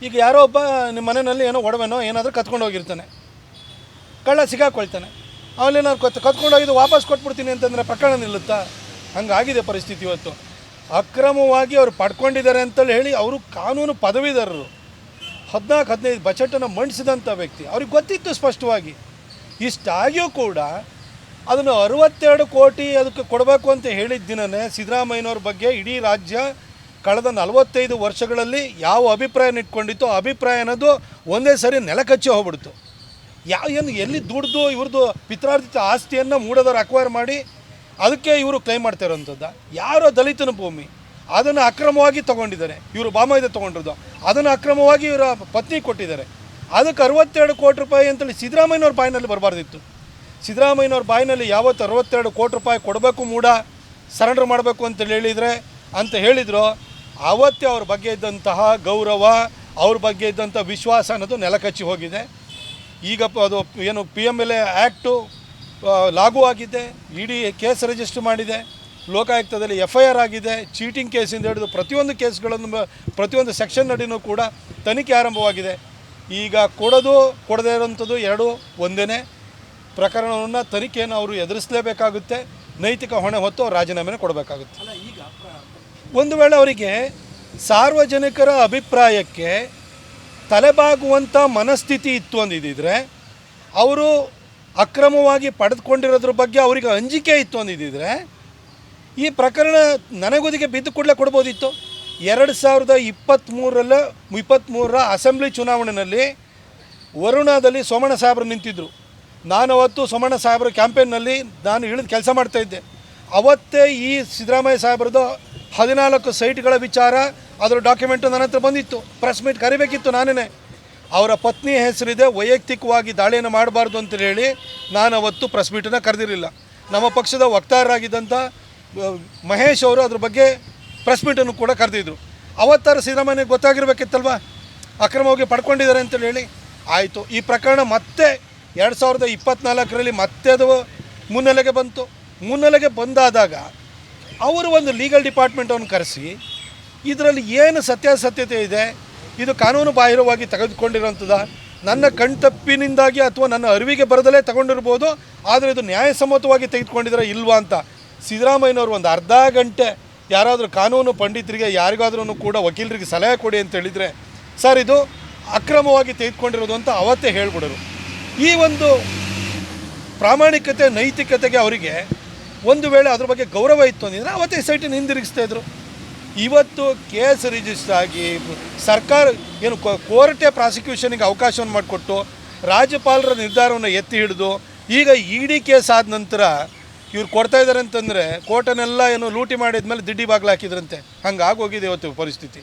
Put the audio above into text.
ಈಗ ಯಾರೋ ಒಬ್ಬ ನಿಮ್ಮ ಮನೆಯಲ್ಲಿ ಏನೋ ಒಡವೆನೋ ಏನಾದರೂ ಕತ್ಕೊಂಡು ಹೋಗಿರ್ತಾನೆ, ಕಳ್ಳ ಸಿಗಾಕೊಳ್ತಾನೆ, ಅವನೇನಾದ್ರು ಕತ್ಕೊಂಡೋಗಿದ್ದು ವಾಪಸ್ ಕೊಟ್ಬಿಡ್ತೀನಿ ಅಂತಂದರೆ ಪ್ರಕರಣ ನಿಲ್ಲುತ್ತಾ? ಹಂಗಾಗಿದೆ ಪರಿಸ್ಥಿತಿ ಇವತ್ತು. ಅಕ್ರಮವಾಗಿ ಅವ್ರು ಪಡ್ಕೊಂಡಿದ್ದಾರೆ ಅಂತೇಳಿ ಹೇಳಿ ಅವರು ಕಾನೂನು ಪದವೀಧರರು, 14-15 ಬಜೆಟನ್ನು ಮಂಡಿಸಿದಂಥ ವ್ಯಕ್ತಿ, ಅವ್ರಿಗೆ ಗೊತ್ತಿತ್ತು ಸ್ಪಷ್ಟವಾಗಿ. ಇಷ್ಟಾಗಿಯೂ ಕೂಡ ಅದನ್ನು 62 ಕೋಟಿ ಅದಕ್ಕೆ ಕೊಡಬೇಕು ಅಂತ ಹೇಳಿದ ದಿನವೇ ಸಿದ್ದರಾಮಯ್ಯನವ್ರ ಬಗ್ಗೆ ಇಡೀ ರಾಜ್ಯ ಕಳೆದ 45 ವರ್ಷಗಳಲ್ಲಿ ಯಾವ ಅಭಿಪ್ರಾಯ ಇಟ್ಕೊಂಡಿತ್ತು, ಅಭಿಪ್ರಾಯ ಅನ್ನೋದು ಒಂದೇ ಸರಿ ನೆಲಕಚ್ಚಿ ಹೋಗ್ಬಿಡ್ತು. ಏನು ಎಲ್ಲಿ ದುಡ್ದು ಇವ್ರದ್ದು ಪಿತ್ರಾರ್ಜಿತ ಆಸ್ತಿಯನ್ನು ಮೂಡೋದವ್ರು ಅಕ್ವೈರ್ ಮಾಡಿ ಅದಕ್ಕೆ ಇವರು ಕ್ಲೈಮ್ ಮಾಡ್ತಾ ಇರೋವಂಥದ್ದು. ಯಾರೋ ದಲಿತನ ಭೂಮಿ ಅದನ್ನು ಅಕ್ರಮವಾಗಿ ತೊಗೊಂಡಿದ್ದಾರೆ, ಇವರು ಬಾಮೈದೆ ತೊಗೊಂಡಿರೋದು, ಅದನ್ನು ಅಕ್ರಮವಾಗಿ ಇವರ ಪತ್ನಿ ಕೊಟ್ಟಿದ್ದಾರೆ. ಅದಕ್ಕೆ 62 ಕೋಟಿ ರೂಪಾಯಿ ಅಂತೇಳಿ ಸಿದ್ದರಾಮಯ್ಯನವ್ರ ಬಾಯಿನಲ್ಲಿ ಬರಬಾರ್ದಿತ್ತು. ಸಿದ್ದರಾಮಯ್ಯನವ್ರ ಬಾಯಿನಲ್ಲಿ ಯಾವತ್ತು 62 ಕೋಟಿ ರೂಪಾಯಿ ಕೊಡಬೇಕು, ಮೂಡ ಸರೆಂಡರ್ ಮಾಡಬೇಕು ಅಂತ ಹೇಳಿದ್ರು, ಆವತ್ತೇ ಅವ್ರ ಬಗ್ಗೆ ಇದ್ದಂತಹ ಗೌರವ, ಅವ್ರ ಬಗ್ಗೆ ಇದ್ದಂಥ ವಿಶ್ವಾಸ ಅನ್ನೋದು ನೆಲಕಚ್ಚಿ ಹೋಗಿದೆ. ಈಗ ಅದು ಏನು PMLA ಆ್ಯಕ್ಟು ಲಾಗೂ ಆಗಿದೆ, ಇಡಿ ಕೇಸ್ ರಿಜಿಸ್ಟರ್ ಮಾಡಿದೆ, ಲೋಕಾಯುಕ್ತದಲ್ಲಿ FIR ಆಗಿದೆ, ಚೀಟಿಂಗ್ ಕೇಸಿಂದ ಹಿಡಿದು ಪ್ರತಿಯೊಂದು ಕೇಸ್ಗಳನ್ನು ಪ್ರತಿಯೊಂದು ಸೆಕ್ಷನ್ ನಡಿನೂ ಕೂಡ ತನಿಖೆ ಆರಂಭವಾಗಿದೆ. ಈಗ ಕೊಡದೇ ಇರೋಂಥದ್ದು ಎರಡೂ ಒಂದೇ. ಪ್ರಕರಣವನ್ನು ತನಿಖೆಯನ್ನು ಅವರು ಎದುರಿಸಲೇಬೇಕಾಗುತ್ತೆ, ನೈತಿಕ ಹೊಣೆ ಹೊತ್ತು ಅವ್ರು ರಾಜೀನಾಮೆನ ಕೊಡಬೇಕಾಗುತ್ತೆ. ಒಂದು ವೇಳೆ ಅವರಿಗೆ ಸಾರ್ವಜನಿಕರ ಅಭಿಪ್ರಾಯಕ್ಕೆ ತಲೆಬಾಗುವಂಥ ಮನಸ್ಥಿತಿ ಇತ್ತು ಅಂದಿದ್ದರೆ, ಅವರು ಅಕ್ರಮವಾಗಿ ಪಡೆದುಕೊಂಡಿರೋದ್ರ ಬಗ್ಗೆ ಅವರಿಗೆ ಅಂಜಿಕೆ ಇತ್ತು ಅಂದಿದ್ದರೆ, ಈ ಪ್ರಕರಣ ನನಗುದಿಗೆ ಬಿದ್ದು ಕೂಡಲೇ ಕೊಡ್ಬೋದಿತ್ತು. 2023ರ ಅಸೆಂಬ್ಲಿ ಚುನಾವಣೆಯಲ್ಲಿ ವರುಣಾದಲ್ಲಿ ಸೋಮಣ್ಣ ಸಾಹೇಬರು ನಿಂತಿದ್ದರು. ನಾನು ಅವತ್ತು ಸೋಮಣ್ಣ ಸಾಹೇಬ್ರ ಕ್ಯಾಂಪೇನ್ನಲ್ಲಿ ನಾನು ಇಳಿದು ಕೆಲಸ ಮಾಡ್ತಾಯಿದ್ದೆ. ಅವತ್ತೇ ಈ ಸಿದ್ದರಾಮಯ್ಯ ಸಾಹೇಬ್ರದ್ದು 14 ಸೈಟ್ಗಳ ವಿಚಾರ, ಅದರ ಡಾಕ್ಯುಮೆಂಟು ನನ್ನ ಹತ್ರ ಬಂದಿತ್ತು. ಪ್ರೆಸ್ ಮೀಟ್ ಕರಿಬೇಕಿತ್ತು ನಾನೇ. ಅವರ ಪತ್ನಿ ಹೆಸರಿದೆ, ವೈಯಕ್ತಿಕವಾಗಿ ದಾಳಿಯನ್ನು ಮಾಡಬಾರ್ದು ಅಂತ ಹೇಳಿ ನಾನು ಅವತ್ತು ಪ್ರೆಸ್ ಮೀಟನ್ನು ಕರೆದಿರಲಿಲ್ಲ. ನಮ್ಮ ಪಕ್ಷದ ವಕ್ತಾರರಾಗಿದ್ದಂಥ ಮಹೇಶ್ ಅವರು ಅದ್ರ ಬಗ್ಗೆ ಪ್ರೆಸ್ ಮೀಟನ್ನು ಕೂಡ ಕರೆದಿದ್ರು. ಅವತ್ತಾರು ಸಿದ್ದರಾಮಯ್ಯನಿಗೆ ಗೊತ್ತಾಗಿರ್ಬೇಕಿತ್ತಲ್ವ ಅಕ್ರಮವಾಗಿ ಪಡ್ಕೊಂಡಿದ್ದಾರೆ ಅಂತೇಳಿ ಹೇಳಿ. ಆಯಿತು, ಈ ಪ್ರಕರಣ ಮತ್ತೆ 2024ರಲ್ಲಿ ಮತ್ತೆ ಅದು ಮುನ್ನೆಲೆಗೆ ಬಂತು. ಮುನ್ನೆಲೆಗೆ ಬಂದಾದಾಗ ಅವರು ಒಂದು ಲೀಗಲ್ ಡಿಪಾರ್ಟ್ಮೆಂಟನ್ನು ಕರೆಸಿ ಇದರಲ್ಲಿ ಏನು ಸತ್ಯಾಸತ್ಯತೆ ಇದೆ, ಇದು ಕಾನೂನು ಬಾಹಿರವಾಗಿ ತೆಗೆದುಕೊಂಡಿರೋಂಥದ್ದು, ನನ್ನ ಕಣ್ತಪ್ಪಿನಿಂದಾಗಿ ಅಥವಾ ನನ್ನ ಅರಿವಿಗೆ ಬರದಲ್ಲೇ ತಗೊಂಡಿರ್ಬೋದು, ಆದರೆ ಇದು ನ್ಯಾಯಸಮ್ಮತವಾಗಿ ತೆಗೆದುಕೊಂಡಿದ್ರೆ ಇಲ್ವಾ ಅಂತ ಸಿದ್ದರಾಮಯ್ಯನವರು ಒಂದು ಅರ್ಧ ಗಂಟೆ ಯಾರಾದರೂ ಕಾನೂನು ಪಂಡಿತರಿಗೆ ಯಾರಿಗಾದ್ರೂ ಕೂಡ ವಕೀಲರಿಗೆ ಸಲಹೆ ಕೊಡಿ ಅಂತ ಹೇಳಿದರೆ, ಸರ್ ಇದು ಅಕ್ರಮವಾಗಿ ತೆಗೆದುಕೊಂಡಿರೋದು ಅಂತ ಅವತ್ತೇ ಹೇಳ್ಬಿಡೋರು. ಈ ಒಂದು ಪ್ರಾಮಾಣಿಕತೆ ನೈತಿಕತೆಗೆ ಅವರಿಗೆ ಒಂದು ವೇಳೆ ಅದ್ರ ಬಗ್ಗೆ ಗೌರವ ಇತ್ತು ಅಂದಿದ್ರೆ ಅವತ್ತೇ ಸೈಟನ್ನು ಹಿಂದಿರುಗಿಸ್ತಾಯಿದ್ರು. ಇವತ್ತು ಕೇಸ್ ರಿಜಿಸ್ಟರ್ ಆಗಿ ಸರ್ಕಾರ ಏನು ಕೋರ್ಟೇ ಪ್ರಾಸಿಕ್ಯೂಷನಿಗೆ ಅವಕಾಶವನ್ನು ಮಾಡಿಕೊಟ್ಟು ರಾಜ್ಯಪಾಲರ ನಿರ್ಧಾರವನ್ನು ಎತ್ತಿ ಹಿಡಿದು ಈಗ ED ಕೇಸ್ ಆದ ನಂತರ ಇವ್ರು ಕೊಡ್ತಾ ಇದ್ದಾರೆ ಅಂತಂದರೆ ಕೋರ್ಟನ್ನೆಲ್ಲ ಏನು ಲೂಟಿ ಮಾಡಿದ್ಮೇಲೆ ದಿಡ್ಡಿ ಬಾಗಿಲು ಹಾಕಿದ್ರಂತೆ. ಹಂಗಾಗೋಗಿದೆ ಇವತ್ತು ಪರಿಸ್ಥಿತಿ.